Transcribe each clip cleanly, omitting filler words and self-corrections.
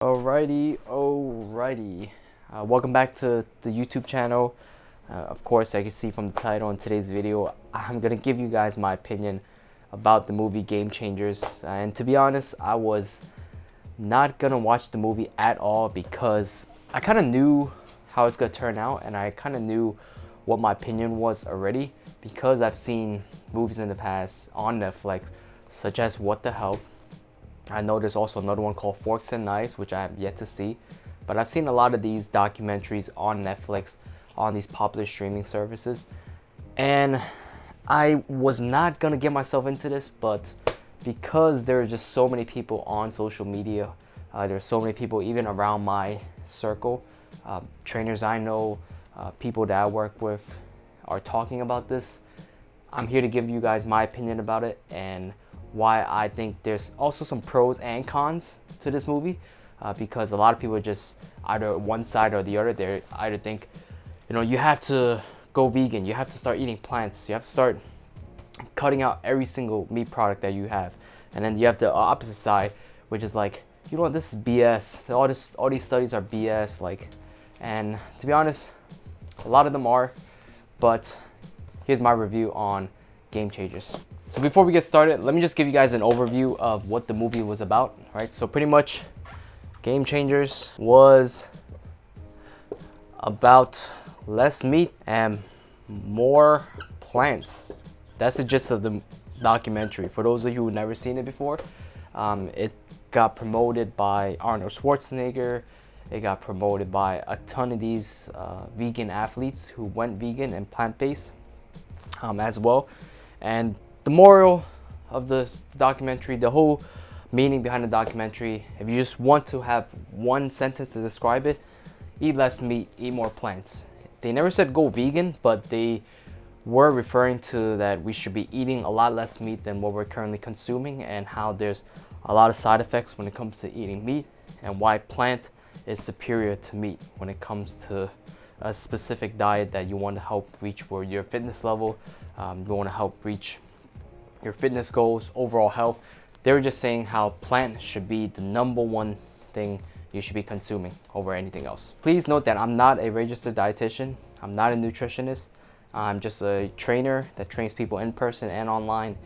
Alrighty. Welcome back to the YouTube channel. Of course, as you can see from the title in today's video, I'm gonna give you guys my opinion about the movie Game Changers. And to be honest, I was not gonna watch the movie at all because I kind of knew how it's gonna turn out, and I kind of knew what my opinion was already because I've seen movies in the past on Netflix, such as What the Hell. I know there's also another one called Forks and Knives, which I have yet to see. But I've seen a lot of these documentaries on Netflix, on these popular streaming services. And I was not going to get myself into this, but because there are just so many people on social media, there's so many people even around my circle, trainers I know, people that I work with are talking about this. I'm here to give you guys my opinion about it and why I think there's also some pros and cons to this movie, because a lot of people are just either one side or the other. They either think, you have to go vegan, you have to start eating plants, you have to start cutting out every single meat product that you have, and then you have the opposite side, which is like, this is BS. All these studies are BS. And to be honest, a lot of them are, but here's my review on Game Changers. So before we get started, let me just give you guys an overview of what the movie was about, right? So pretty much Game Changers was about less meat and more plants. That's the gist of the documentary. For those of you who've never seen it before, it got promoted by Arnold Schwarzenegger. It got promoted by a ton of these vegan athletes who went vegan and plant-based as well. And the moral of the documentary, the whole meaning behind the documentary, if you just want to have one sentence to describe it, eat less meat, eat more plants. They never said go vegan, but they were referring to that we should be eating a lot less meat than what we're currently consuming, and how there's a lot of side effects when it comes to eating meat, and why plant is superior to meat when it comes to a specific diet that you want to help reach for your fitness level. You want to help reach your fitness goals, overall health. They were just saying how plant should be the number one thing you should be consuming over anything else. Please note that I'm not a registered dietitian. I'm not a nutritionist. I'm just a trainer that trains people in person and online,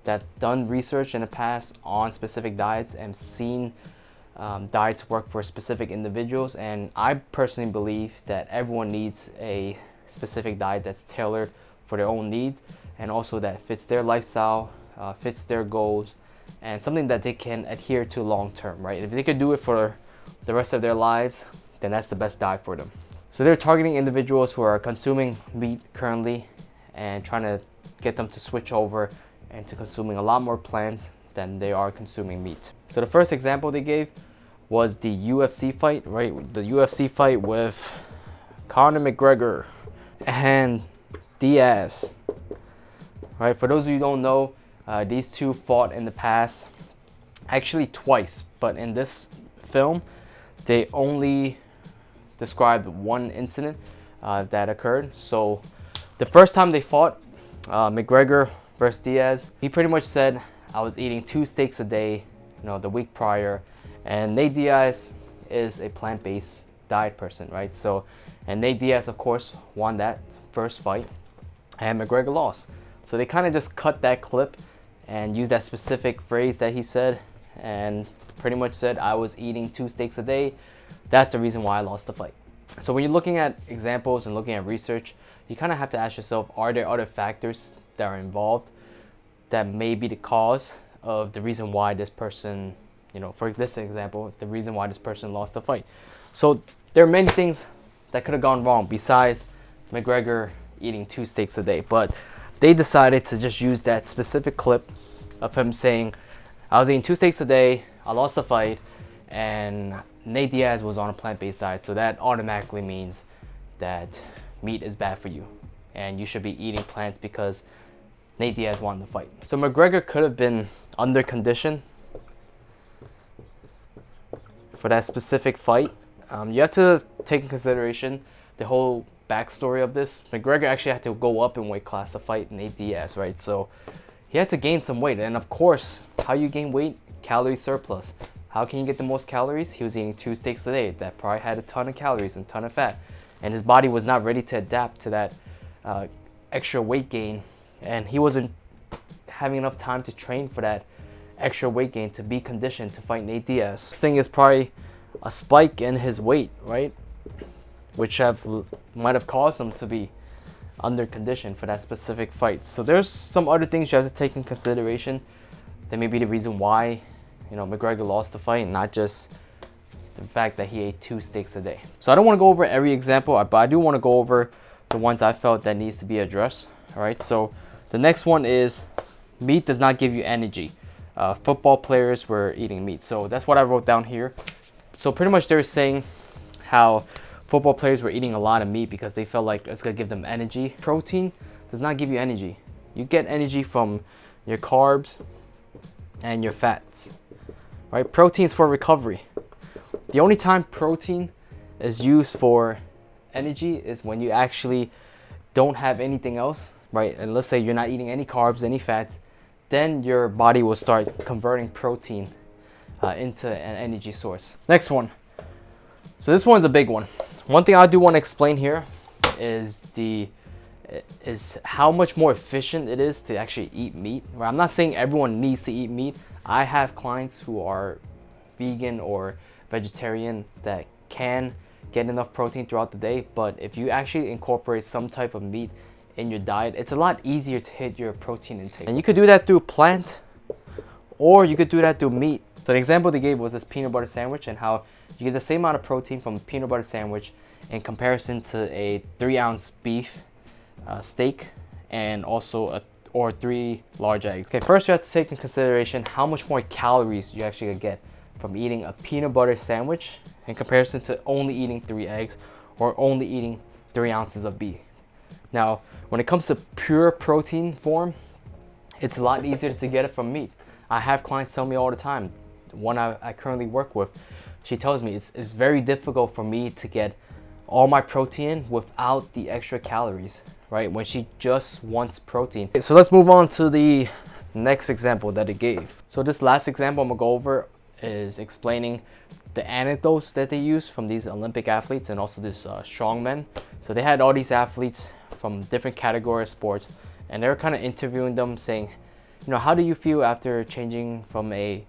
that done research in the past on specific diets and seen diets work for specific individuals. And I personally believe that everyone needs a specific diet that's tailored for their own needs, and also that fits their lifestyle, fits their goals, and something that they can adhere to long term, right? If they could do it for the rest of their lives, then that's the best diet for them. So they're targeting individuals who are consuming meat currently and trying to get them to switch over and to consuming a lot more plants than they are consuming meat. So the first example they gave was the UFC fight, right? The UFC fight with Conor McGregor and Diaz. Right, for those of you who don't know, these two fought in the past, actually twice, but in this film, they only described one incident that occurred. So the first time they fought, McGregor versus Diaz, he pretty much said, I was eating 2 steaks a day, the week prior, and Nate Diaz is a plant-based diet person, right? So, and Nate Diaz, of course, won that first fight, and McGregor lost. So they kind of just cut that clip and used that specific phrase that he said, and pretty much said, I was eating 2 steaks a day. That's the reason why I lost the fight. So when you're looking at examples and looking at research, you kind of have to ask yourself, are there other factors that are involved that may be the cause of the reason why this person, for this example, the reason why this person lost the fight. So there are many things that could have gone wrong besides McGregor eating 2 steaks a day, but they decided to just use that specific clip of him saying, I was eating 2 steaks a day, I lost the fight, and Nate Diaz was on a plant-based diet, so that automatically means that meat is bad for you and you should be eating plants because Nate Diaz won the fight. So McGregor could have been under condition for that specific fight. You have to take in consideration the whole backstory of this. McGregor actually had to go up in weight class to fight Nate Diaz, right? So he had to gain some weight, and of course, how you gain weight? Calorie surplus. How can he get the most calories? He was eating 2 steaks a day that probably had a ton of calories and a ton of fat, and his body was not ready to adapt to that extra weight gain, and he wasn't having enough time to train for that extra weight gain to be conditioned to fight Nate Diaz. This thing is probably a spike in his weight, right? Which might have caused him to be under condition for that specific fight. So there's some other things you have to take in consideration that may be the reason why, you know, McGregor lost the fight, not just the fact that he ate 2 steaks a day. So I don't want to go over every example, but I do want to go over the ones I felt that needs to be addressed. All right, so the next one is meat does not give you energy. Football players were eating meat, so that's what I wrote down here. So pretty much they're saying how football players were eating a lot of meat because they felt like it's gonna give them energy. Protein does not give you energy. You get energy from your carbs and your fats, right? Protein is for recovery. The only time protein is used for energy is when you actually don't have anything else, right? And let's say you're not eating any carbs, any fats, then your body will start converting protein into an energy source. Next one. So this one's a big one. One thing I do want to explain here is how much more efficient it is to actually eat meat. Right? I'm not saying everyone needs to eat meat. I have clients who are vegan or vegetarian that can get enough protein throughout the day, but if you actually incorporate some type of meat in your diet, it's a lot easier to hit your protein intake. And you could do that through plant, or you could do that through meat. So the example they gave was this peanut butter sandwich, and how you get the same amount of protein from a peanut butter sandwich in comparison to a 3-ounce beef steak, and also or 3 large eggs. Okay, first you have to take in consideration how much more calories you actually get from eating a peanut butter sandwich in comparison to only eating 3 eggs or only eating 3 ounces of beef. Now, when it comes to pure protein form, it's a lot easier to get it from meat. I have clients tell me all the time, one I currently work with, she tells me it's very difficult for me to get all my protein without the extra calories, right? When she just wants protein. Okay, so let's move on to the next example that it gave. So this last example I'm gonna go over is explaining the anecdotes that they use from these Olympic athletes and also this strongmen. So they had all these athletes from different categories of sports, and they were kind of interviewing them, saying, you know, how do you feel after changing from a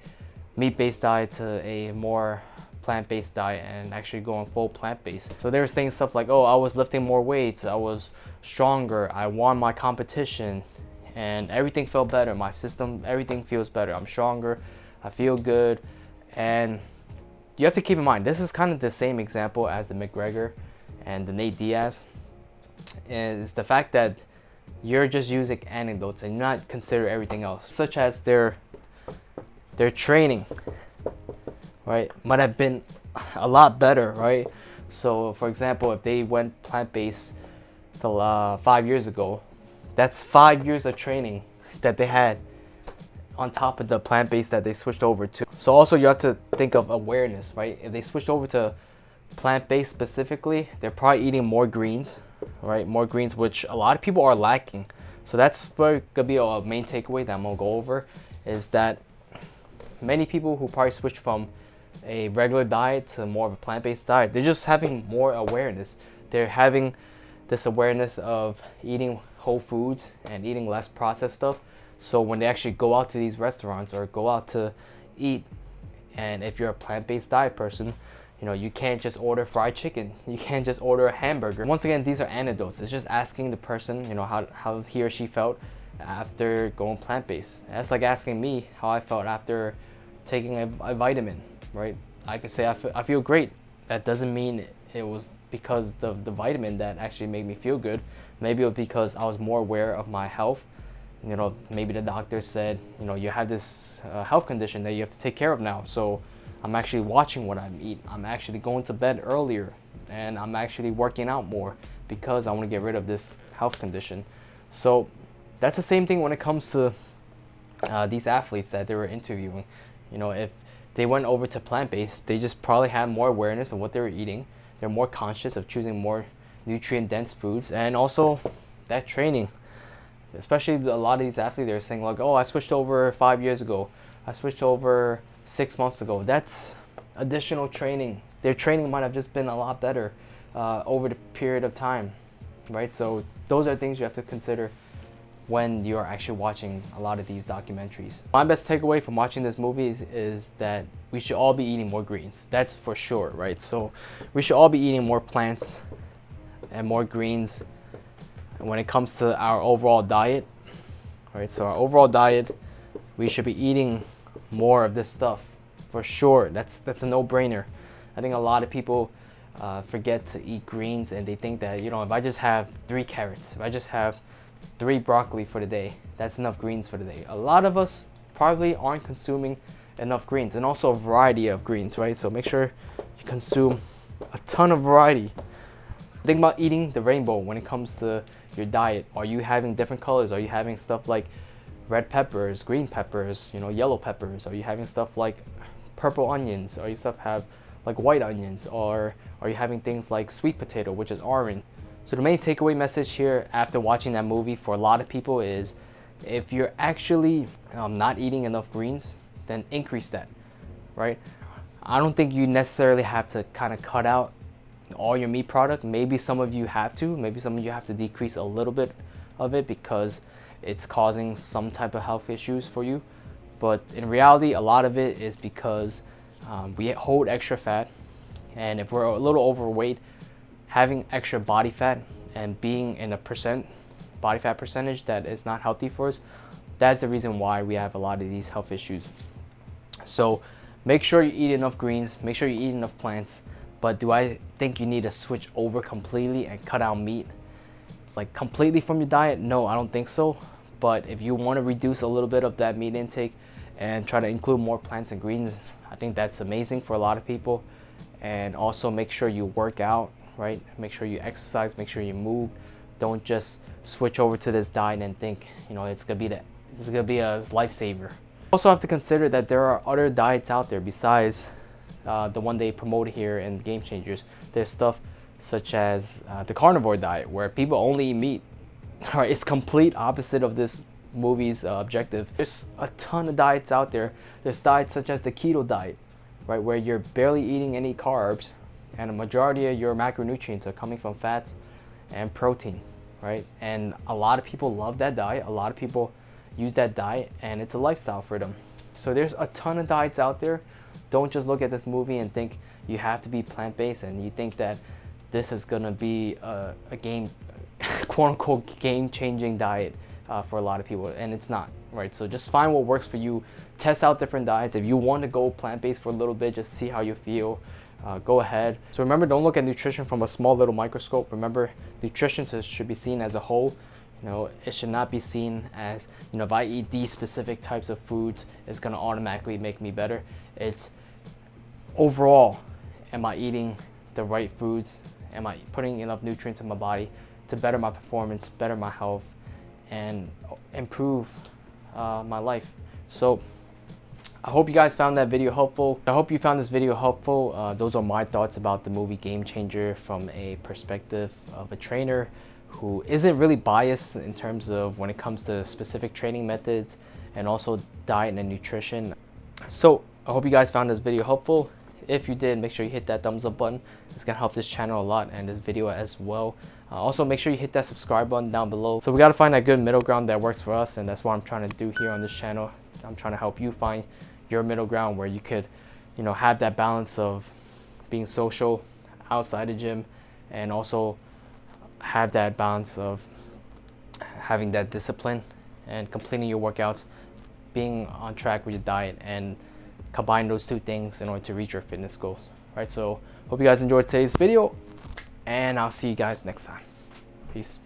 meat-based diet to a more plant-based diet and actually going full plant-based? So they were saying stuff like, oh, I was lifting more weights, I was stronger, I won my competition, and everything felt better. My system, everything feels better. I'm stronger, I feel good. And you have to keep in mind, this is kind of the same example as the McGregor and the Nate Diaz. Is the fact that you're just using anecdotes and not consider everything else, such as their training, right, might have been a lot better, right? So for example, if they went plant-based 5 years ago, that's 5 years of training that they had on top of the plant-based that they switched over to. So also you have to think of awareness, right? If they switched over to plant-based specifically, they're probably eating more greens, right? More greens, which a lot of people are lacking. So that's where gonna be a main takeaway that I'm gonna go over, is that many people who probably switch from a regular diet to more of a plant-based diet, they're just having more awareness. They're having this awareness of eating whole foods and eating less processed stuff. So when they actually go out to these restaurants or go out to eat, and if you're a plant-based diet person, you know, you can't just order fried chicken. You can't just order a hamburger. Once again, these are anecdotes. It's just asking the person, you know, how he or she felt after going plant-based. That's like asking me how I felt after taking a vitamin, right? I could say I feel great. That doesn't mean it was because the vitamin that actually made me feel good. Maybe it was because I was more aware of my health. You know, maybe the doctor said, you know, you have this health condition that you have to take care of now. So I'm actually watching what I eat. I'm actually going to bed earlier, and I'm actually working out more because I want to get rid of this health condition. So that's the same thing when it comes to these athletes that they were interviewing. You know, if they went over to plant-based, they just probably had more awareness of what they were eating. They're more conscious of choosing more nutrient-dense foods, and also that training. Especially a lot of these athletes, they're saying like, oh, I switched over 5 years ago. I switched over 6 months ago. That's additional training. Their training might have just been a lot better over the period of time, right? So those are things you have to consider when you're actually watching a lot of these documentaries. My best takeaway from watching this movie is that we should all be eating more greens. That's for sure, right? So we should all be eating more plants and more greens when it comes to our overall diet, right? So our overall diet, we should be eating more of this stuff for sure. That's a no-brainer. I think a lot of people forget to eat greens, and they think that, you know, if I just have 3 carrots, if I just have 3 broccoli for the day, that's enough greens for the day. A lot of us probably aren't consuming enough greens, and also a variety of greens, right? So make sure you consume a ton of variety. Think about eating the rainbow when it comes to your diet. Are you having different colors? Are you having stuff like red peppers, green peppers, you know, yellow peppers? Are you having stuff like purple onions? Are you stuff have like white onions? Or are you having things like sweet potato, which is orange? So the main takeaway message here after watching that movie for a lot of people is, if you're actually not eating enough greens, then increase that, right? I don't think you necessarily have to kind of cut out all your meat product. Maybe some of you have to. Maybe some of you have to decrease a little bit of it because it's causing some type of health issues for you. But in reality, a lot of it is because we hold extra fat, and if we're a little overweight, having extra body fat and being in a body fat percentage that is not healthy for us, that's the reason why we have a lot of these health issues. So make sure you eat enough greens, make sure you eat enough plants. But do I think you need to switch over completely and cut out meat like completely from your diet? No, I don't think so. But if you want to reduce a little bit of that meat intake and try to include more plants and greens, I think that's amazing for a lot of people. And also make sure you work out, right? Make sure you exercise, make sure you move. Don't just switch over to this diet and think, you know, it's gonna be a lifesaver. Also have to consider that there are other diets out there besides the one they promoted here in Game Changers. There's stuff such as the carnivore diet, where people only eat meat. Right? It's complete opposite of this movie's objective. There's a ton of diets out there. There's diets such as the keto diet, right, where you're barely eating any carbs, and a majority of your macronutrients are coming from fats and protein, right? And a lot of people love that diet. A lot of people use that diet, and it's a lifestyle for them. So there's a ton of diets out there. Don't just look at this movie and think you have to be plant-based, and you think that this is gonna be a game, quote-unquote, game-changing diet for a lot of people, and it's not, right? So just find what works for you. Test out different diets. If you want to go plant-based for a little bit, just see how you feel. Go ahead. So remember, don't look at nutrition from a small little microscope. Remember, nutrition should be seen as a whole. You know, it should not be seen as, you know, if I eat these specific types of foods, it's gonna automatically make me better. It's overall, am I eating the right foods? Am I putting enough nutrients in my body to better my performance, better my health, and improve my life? So I hope you guys found that video helpful. I hope you found this video helpful. Those are my thoughts about the movie Game Changer from a perspective of a trainer who isn't really biased in terms of when it comes to specific training methods and also diet and nutrition. So I hope you guys found this video helpful. If you did, make sure you hit that thumbs up button. It's gonna help this channel a lot and this video as well. Also make sure you hit that subscribe button down below. So we gotta find that good middle ground that works for us, and that's what I'm trying to do here on this channel. I'm trying to help you find your middle ground where you could, you know, have that balance of being social outside the gym, and also have that balance of having that discipline and completing your workouts, being on track with your diet, and combine those two things in order to reach your fitness goals. Right, so hope you guys enjoyed today's video, and I'll see you guys next time. Peace.